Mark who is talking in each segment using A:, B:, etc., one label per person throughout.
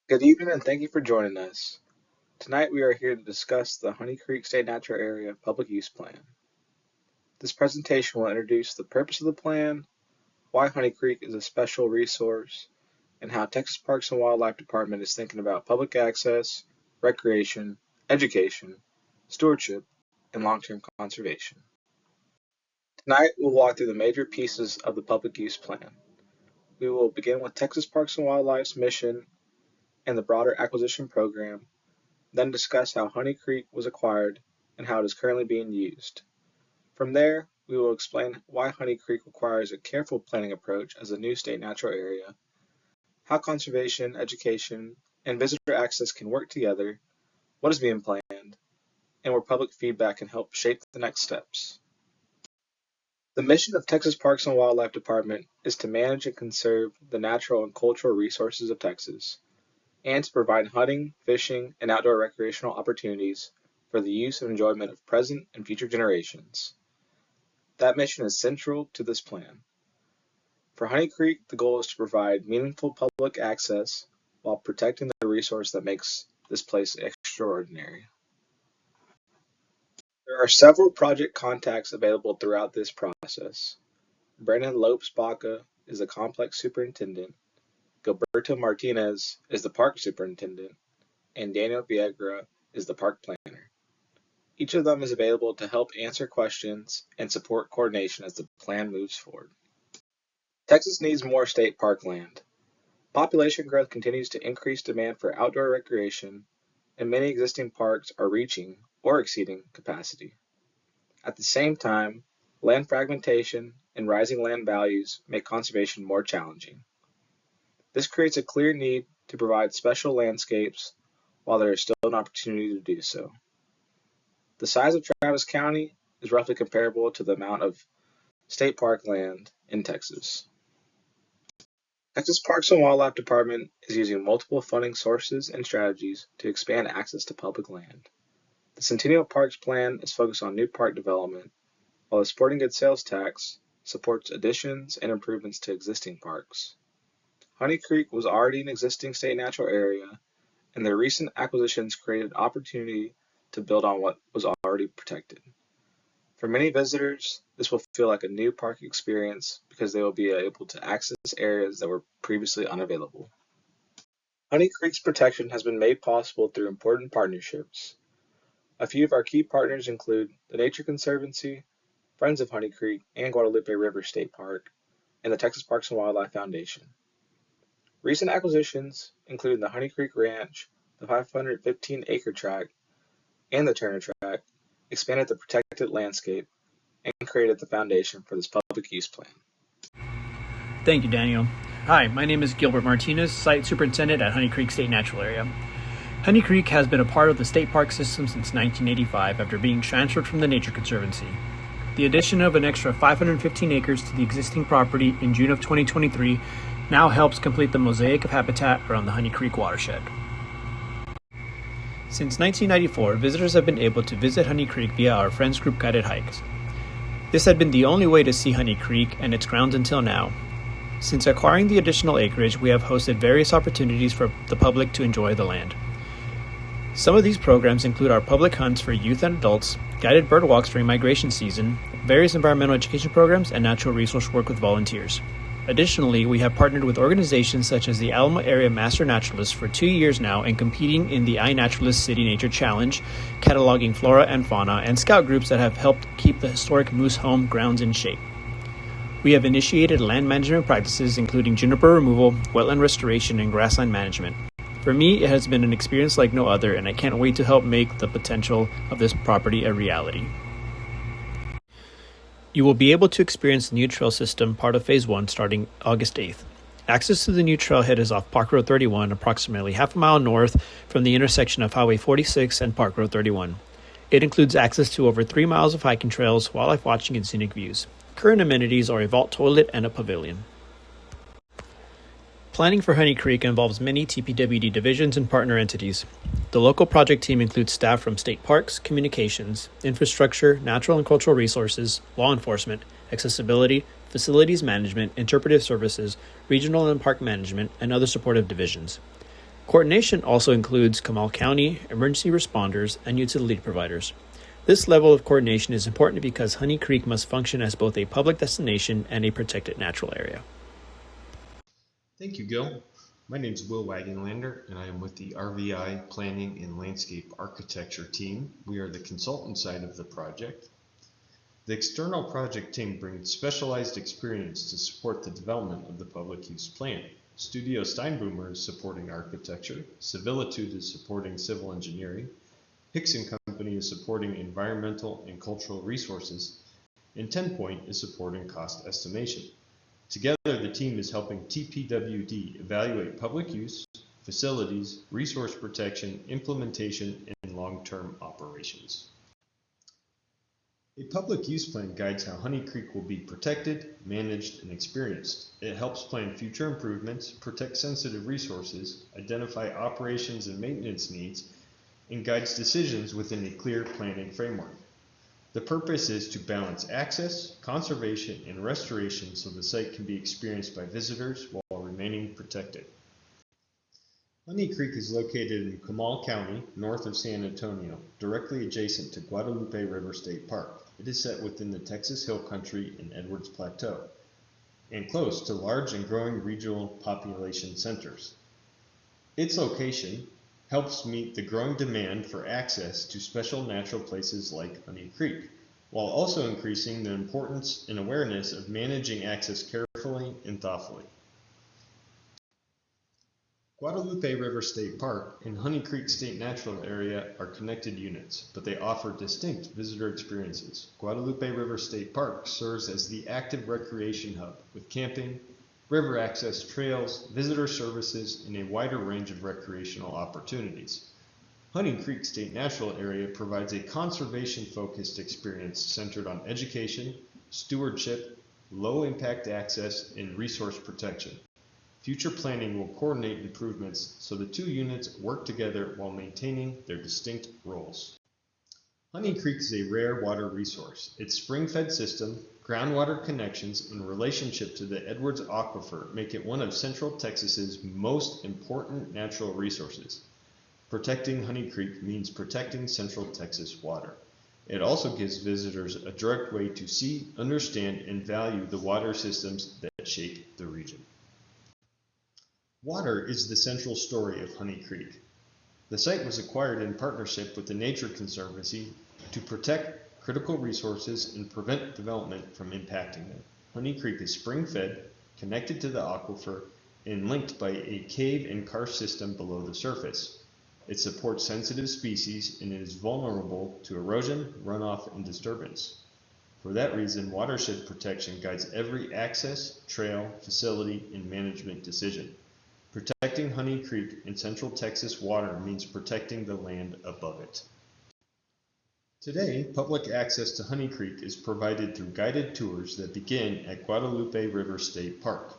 A: Good evening and thank you for joining us. Tonight we are here to discuss the Honey Creek State Natural Area Public Use Plan. This presentation will introduce the purpose of the plan, why Honey Creek is a special resource, and how Texas Parks and Wildlife Department is thinking about public access, recreation, education, stewardship, and long-term conservation. Tonight we'll walk through the major pieces of the public use plan. We will begin with Texas Parks and Wildlife's mission and the broader acquisition program, then discuss how Honey Creek was acquired and how it is currently being used. From there, we will explain why Honey Creek requires a careful planning approach as a new state natural area, how conservation, education, and visitor access can work together, what is being planned, and where public feedback can help shape the next steps. The mission of Texas Parks and Wildlife Department is to manage and conserve the natural and cultural resources of Texas, and to provide hunting, fishing, and outdoor recreational opportunities for the use and enjoyment of present and future generations. That mission is central to this plan. For Honey Creek, the goal is to provide meaningful public access while protecting the resource that makes this place extraordinary. There are several project contacts available throughout this process. Brandon Lopes Baca is the complex superintendent, Gilberto Martinez is the park superintendent, and Daniel Viegra is the park planner. Each of them is available to help answer questions and support coordination as the plan moves forward. Texas needs more state park land. Population growth continues to increase demand for outdoor recreation, and many existing parks are reaching or exceeding capacity. At the same time, land fragmentation and rising land values make conservation more challenging. This creates a clear need to provide special landscapes while there is still an opportunity to do so. The size of Travis County is roughly comparable to the amount of state park land in Texas. Texas Parks and Wildlife Department is using multiple funding sources and strategies to expand access to public land. The Centennial Parks Plan is focused on new park development, while the Sporting Goods Sales Tax supports additions and improvements to existing parks. Honey Creek was already an existing state natural area, and their recent acquisitions created opportunity to build on what was already protected. For many visitors, this will feel like a new park experience because they will be able to access areas that were previously unavailable. Honey Creek's protection has been made possible through important partnerships. A few of our key partners include the Nature Conservancy, Friends of Honey Creek and Guadalupe River State Park, and the Texas Parks and Wildlife Foundation. Recent acquisitions, including the Honey Creek Ranch, the 515-acre tract, and the Turner Tract, expanded the protected landscape and created the foundation for this public use plan.
B: Thank you, Daniel. Hi, my name is Gilbert Martinez, Site Superintendent at Honey Creek State Natural Area. Honey Creek has been a part of the state park system since 1985 after being transferred from the Nature Conservancy. The addition of an extra 515 acres to the existing property in June of 2023 now helps complete the mosaic of habitat around the Honey Creek watershed. Since 1994, visitors have been able to visit Honey Creek via our Friends Group guided hikes. This had been the only way to see Honey Creek and its grounds until now. Since acquiring the additional acreage, we have hosted various opportunities for the public to enjoy the land. Some of these programs include our public hunts for youth and adults, guided bird walks during migration season, various environmental education programs, and natural resource work with volunteers. Additionally, we have partnered with organizations such as the Alamo Area Master Naturalist for 2 years now and competing in the iNaturalist City Nature Challenge, cataloging flora and fauna, and scout groups that have helped keep the historic Moose Home grounds in shape. We have initiated land management practices including juniper removal, wetland restoration, and grassland management. For me, it has been an experience like no other, and I can't wait to help make the potential of this property a reality. You will be able to experience the new trail system, part of Phase 1, starting August 8th. Access to the new trailhead is off Park Road 31, approximately half a mile north from the intersection of Highway 46 and Park Road 31. It includes access to over 3 miles of hiking trails, wildlife watching, and scenic views. Current amenities are a vault toilet and a pavilion. Planning for Honey Creek involves many TPWD divisions and partner entities. The local project team includes staff from state parks, communications, infrastructure, natural and cultural resources, law enforcement, accessibility, facilities management, interpretive services, regional and park management, and other supportive divisions. Coordination also includes Comal County, emergency responders, and utility providers. This level of coordination is important because Honey Creek must function as both a public destination and a protected natural area.
C: Thank you, Gil. My name is Will Wagenlander, and I am with the RVI Planning and Landscape Architecture team. We are the consultant side of the project. The external project team brings specialized experience to support the development of the public use plan. Studio Steinboomer is supporting architecture, Civilitude is supporting civil engineering, Hicks & Company is supporting environmental and cultural resources, and 10 Point is supporting cost estimation. Together, the team is helping TPWD evaluate public use, facilities, resource protection, implementation, and long-term operations. A public use plan guides how Honey Creek will be protected, managed, and experienced. It helps plan future improvements, protect sensitive resources, identify operations and maintenance needs, and guides decisions within a clear planning framework. The purpose is to balance access, conservation, and restoration so the site can be experienced by visitors while remaining protected. Honey Creek is located in Comal County, north of San Antonio, directly adjacent to Guadalupe River State Park. It is set within the Texas Hill Country and Edwards Plateau, and close to large and growing regional population centers. Its location helps meet the growing demand for access to special natural places like Honey Creek, while also increasing the importance and awareness of managing access carefully and thoughtfully. Guadalupe River State Park and Honey Creek State Natural Area are connected units, but they offer distinct visitor experiences. Guadalupe River State Park serves as the active recreation hub with camping, river access trails, visitor services, and a wider range of recreational opportunities. Honey Creek State Natural Area provides a conservation-focused experience centered on education, stewardship, low-impact access, and resource protection. Future planning will coordinate improvements so the two units work together while maintaining their distinct roles. Honey Creek is a rare water resource. Its spring-fed system, groundwater connections, and relationship to the Edwards Aquifer make it one of Central Texas's most important natural resources. Protecting Honey Creek means protecting Central Texas water. It also gives visitors a direct way to see, understand, and value the water systems that shape the region. Water is the central story of Honey Creek. The site was acquired in partnership with the Nature Conservancy to protect critical resources and prevent development from impacting them. Honey Creek is spring-fed, connected to the aquifer, and linked by a cave and karst system below the surface. It supports sensitive species and is vulnerable to erosion, runoff, and disturbance. For that reason, watershed protection guides every access, trail, facility, and management decision. Protecting Honey Creek and Central Texas water means protecting the land above it. Today, public access to Honey Creek is provided through guided tours that begin at Guadalupe River State Park.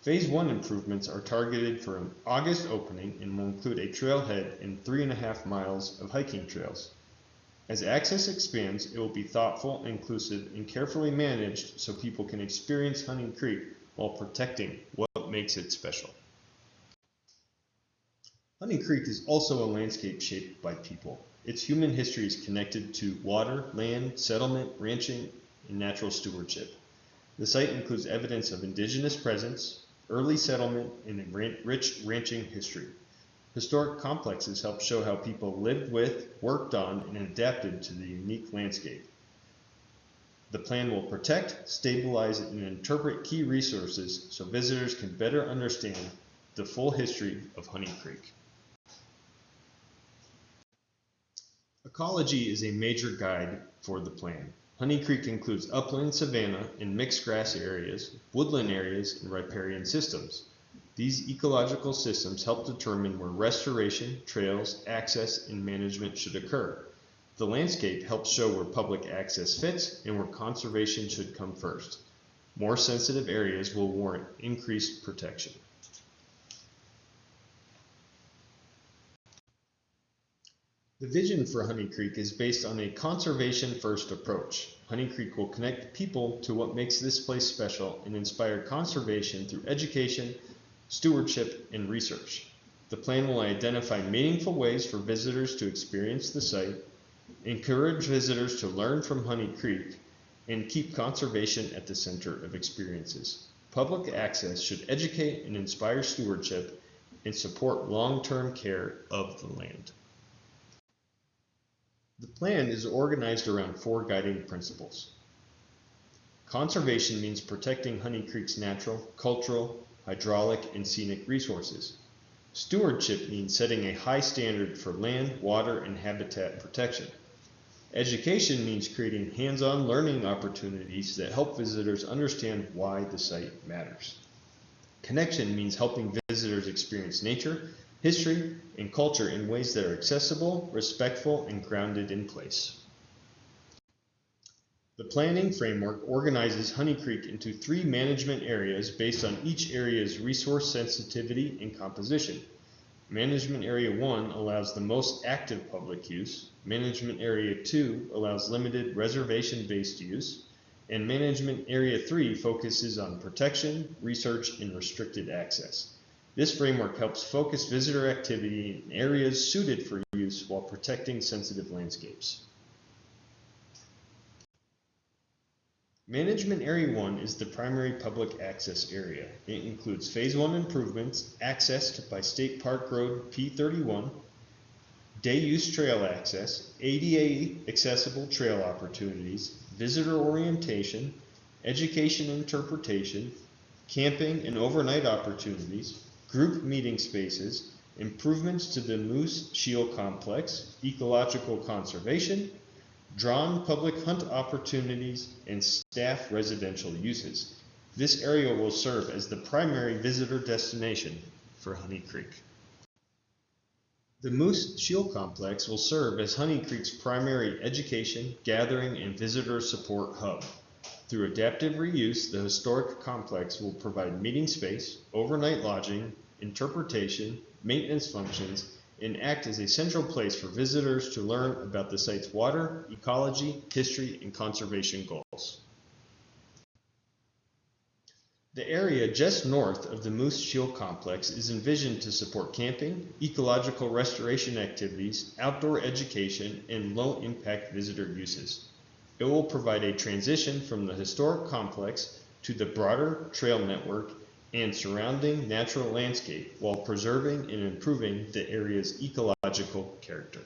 C: Phase 1 improvements are targeted for an August opening and will include a trailhead and 3.5 miles of hiking trails. As access expands, it will be thoughtful, inclusive, and carefully managed so people can experience Honey Creek while protecting what makes it special. Honey Creek is also a landscape shaped by people. Its human history is connected to water, land, settlement, ranching, and natural stewardship. The site includes evidence of indigenous presence, early settlement, and a rich ranching history. Historic complexes help show how people lived with, worked on, and adapted to the unique landscape. The plan will protect, stabilize, and interpret key resources so visitors can better understand the full history of Honey Creek. Ecology is a major guide for the plan. Honey Creek includes upland savanna and mixed grass areas, woodland areas, and riparian systems. These ecological systems help determine where restoration, trails, access, and management should occur. The landscape helps show where public access fits and where conservation should come first. More sensitive areas will warrant increased protection. The vision for Honey Creek is based on a conservation-first approach. Honey Creek will connect people to what makes this place special and inspire conservation through education, stewardship, and research. The plan will identify meaningful ways for visitors to experience the site, encourage visitors to learn from Honey Creek, and keep conservation at the center of experiences. Public access should educate and inspire stewardship and support long-term care of the land. The plan is organized around 4 guiding principles. Conservation means protecting Honey Creek's natural, cultural, hydraulic, and scenic resources. Stewardship means setting a high standard for land, water, and habitat protection. Education means creating hands-on learning opportunities that help visitors understand why the site matters. Connection means helping visitors experience nature, history, and culture in ways that are accessible, respectful, and grounded in place. The planning framework organizes Honey Creek into 3 management areas based on each area's resource sensitivity and composition. Management Area 1 allows the most active public use, Management Area 2 allows limited reservation-based use, and Management Area 3 focuses on protection, research, and restricted access. This framework helps focus visitor activity in areas suited for use while protecting sensitive landscapes. Management Area 1 is the primary public access area. It includes Phase 1 improvements accessed by State Park Road P31, day use trail access, ADA accessible trail opportunities, visitor orientation, education interpretation, camping and overnight opportunities, group meeting spaces, improvements to the Moose Shield Complex, ecological conservation, drawn public hunt opportunities, and staff residential uses. This area will serve as the primary visitor destination for Honey Creek. The Moose Shield Complex will serve as Honey Creek's primary education, gathering, and visitor support hub. Through adaptive reuse, the historic complex will provide meeting space, overnight lodging, interpretation, maintenance functions, and act as a central place for visitors to learn about the site's water, ecology, history, and conservation goals. The area just north of the Moose Shield Complex is envisioned to support camping, ecological restoration activities, outdoor education, and low-impact visitor uses. It will provide a transition from the historic complex to the broader trail network and surrounding natural landscape while preserving and improving the area's ecological character.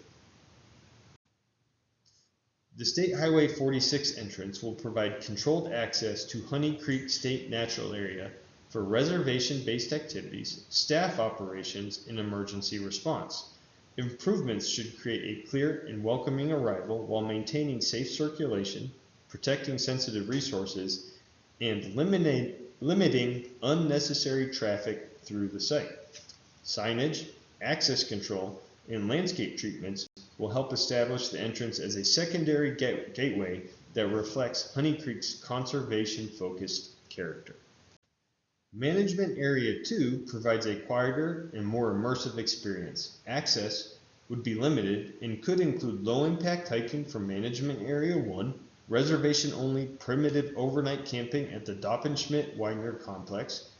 C: The State Highway 46 entrance will provide controlled access to Honey Creek State Natural Area for reservation-based activities, staff operations, and emergency response. Improvements should create a clear and welcoming arrival while maintaining safe circulation, protecting sensitive resources, and limiting unnecessary traffic through the site. Signage, access control, and landscape treatments will help establish the entrance as a secondary gateway that reflects Honey Creek's conservation-focused character. Management Area 2 provides a quieter and more immersive experience. Access would be limited and could include low-impact hiking from Management Area 1, reservation-only primitive overnight camping at the Doppenschmidt-Widener Complex,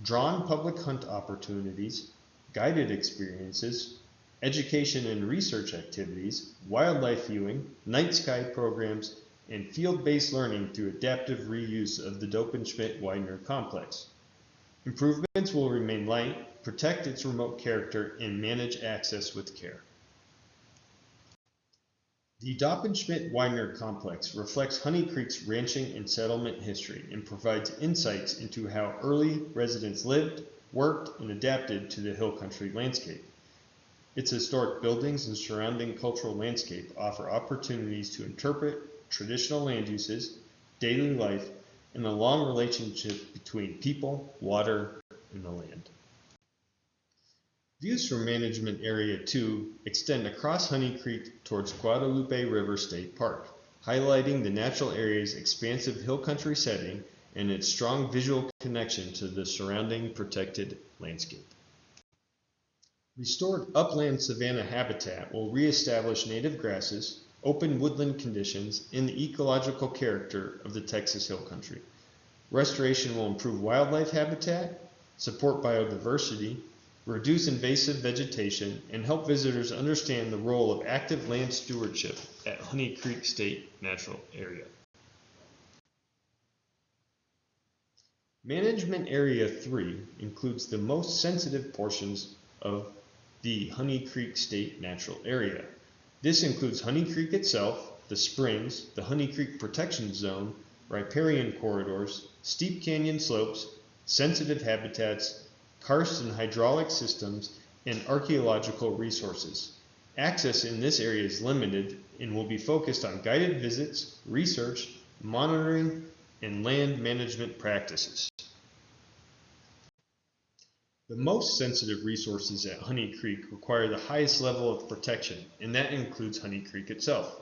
C: drawn public hunt opportunities, guided experiences, education and research activities, wildlife viewing, night sky programs, and field-based learning through adaptive reuse of the Doppenschmidt-Widener Complex. Improvements will remain light, protect its remote character, and manage access with care. The Doppenschmidt-Widener Complex reflects Honey Creek's ranching and settlement history and provides insights into how early residents lived, worked, and adapted to the hill country landscape. Its historic buildings and surrounding cultural landscape offer opportunities to interpret traditional land uses, daily life, and the long relationship between people, water, and the land. Views from Management Area 2 extend across Honey Creek towards Guadalupe River State Park, highlighting the natural area's expansive hill country setting and its strong visual connection to the surrounding protected landscape. Restored upland savanna habitat will reestablish native grasses, open woodland conditions, and the ecological character of the Texas Hill Country. Restoration will improve wildlife habitat, support biodiversity, reduce invasive vegetation, and help visitors understand the role of active land stewardship at Honey Creek State Natural Area. Management Area 3 includes the most sensitive portions of the Honey Creek State Natural Area. This includes Honey Creek itself, the springs, the Honey Creek Protection Zone, riparian corridors, steep canyon slopes, sensitive habitats, karst and hydraulic systems, and archaeological resources. Access in this area is limited and will be focused on guided visits, research, monitoring, and land management practices. The most sensitive resources at Honey Creek require the highest level of protection, and that includes Honey Creek itself.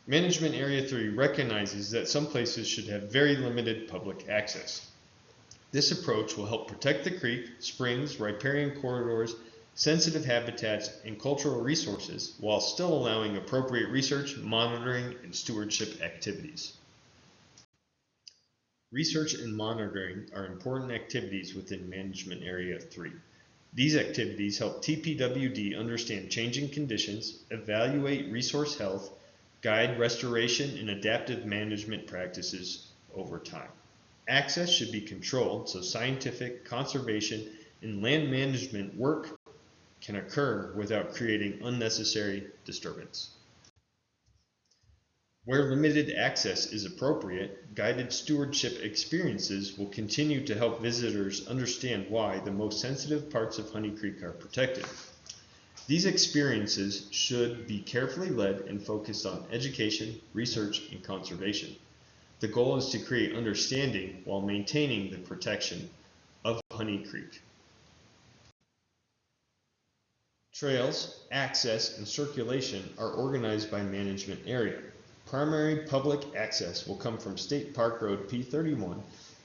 C: Management Area 3 recognizes that some places should have very limited public access. This approach will help protect the creek, springs, riparian corridors, sensitive habitats, and cultural resources while still allowing appropriate research, monitoring, and stewardship activities. Research and monitoring are important activities within Management Area 3. These activities help TPWD understand changing conditions, evaluate resource health, guide restoration and adaptive management practices over time. Access should be controlled so scientific, conservation, and land management work can occur without creating unnecessary disturbance. Where limited access is appropriate, guided stewardship experiences will continue to help visitors understand why the most sensitive parts of Honey Creek are protected. These experiences should be carefully led and focused on education, research, and conservation. The goal is to create understanding while maintaining the protection of Honey Creek. Trails, access, and circulation are organized by management area. Primary public access will come from State Park Road P31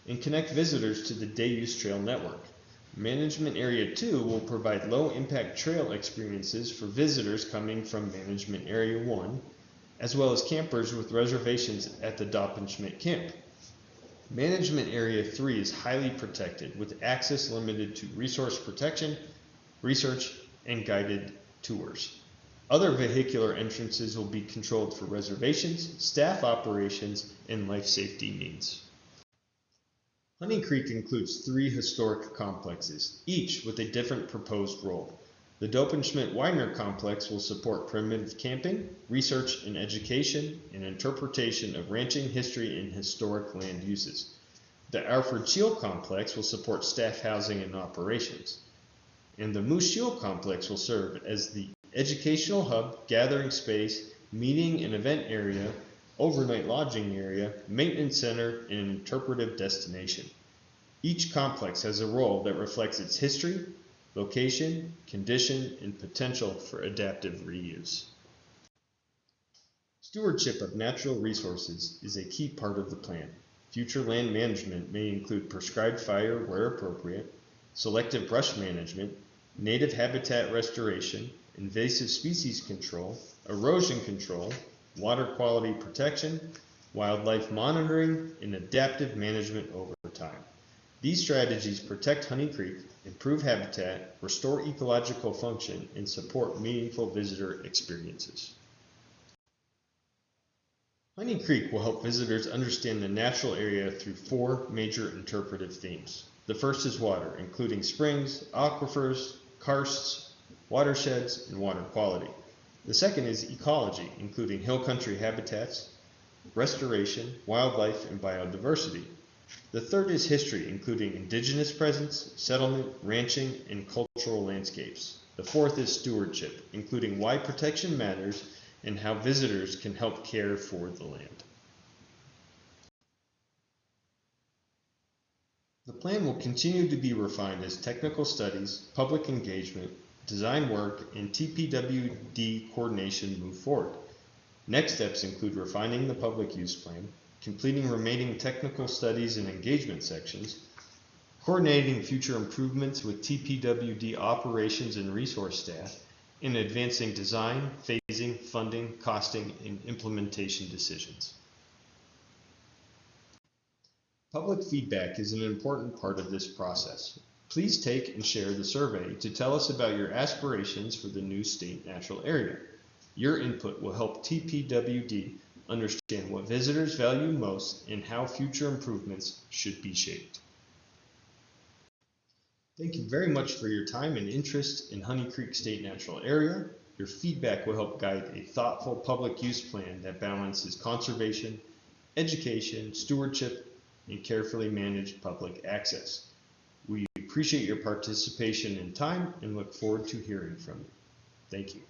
C: and connect visitors to the Day Use Trail network. Management Area 2 will provide low-impact trail experiences for visitors coming from Management Area 1, as well as campers with reservations at the Doppenschmidt Camp. Management Area 3 is highly protected, with access limited to resource protection, research, and guided tours. Other vehicular entrances will be controlled for reservations, staff operations, and life safety needs. Honey Creek includes 3 historic complexes, each with a different proposed role. The Doppenschmidt-Widener complex will support primitive camping, research and education, and interpretation of ranching history and historic land uses. The Alfred Scheel complex will support staff housing and operations. And the Moose Scheel complex will serve as the educational hub, gathering space, meeting and event area, overnight lodging area, maintenance center, and an interpretive destination. Each complex has a role that reflects its history, location, condition, and potential for adaptive reuse. Stewardship of natural resources is a key part of the plan. Future land management may include prescribed fire where appropriate, selective brush management, native habitat restoration, invasive species control, erosion control, water quality protection, wildlife monitoring, and adaptive management over time. These strategies protect Honey Creek, improve habitat, restore ecological function, and support meaningful visitor experiences. Honey Creek will help visitors understand the natural area through 4 major interpretive themes. The first is water, including springs, aquifers, karsts, watersheds, and water quality. The second is ecology, including hill country habitats, restoration, wildlife, and biodiversity. The third is history, including indigenous presence, settlement, ranching, and cultural landscapes. The fourth is stewardship, including why protection matters and how visitors can help care for the land. The plan will continue to be refined as technical studies, public engagement, design work, and TPWD coordination move forward. Next steps include refining the public use plan, completing remaining technical studies and engagement sections, coordinating future improvements with TPWD operations and resource staff, and advancing design, phasing, funding, costing, and implementation decisions. Public feedback is an important part of this process. Please take and share the survey to tell us about your aspirations for the new state natural area. Your input will help TPWD understand what visitors value most and how future improvements should be shaped. Thank you very much for your time and interest in Honey Creek State Natural Area. Your feedback will help guide a thoughtful public use plan that balances conservation, education, stewardship, and carefully managed public access. We appreciate your participation and time and look forward to hearing from you. Thank you.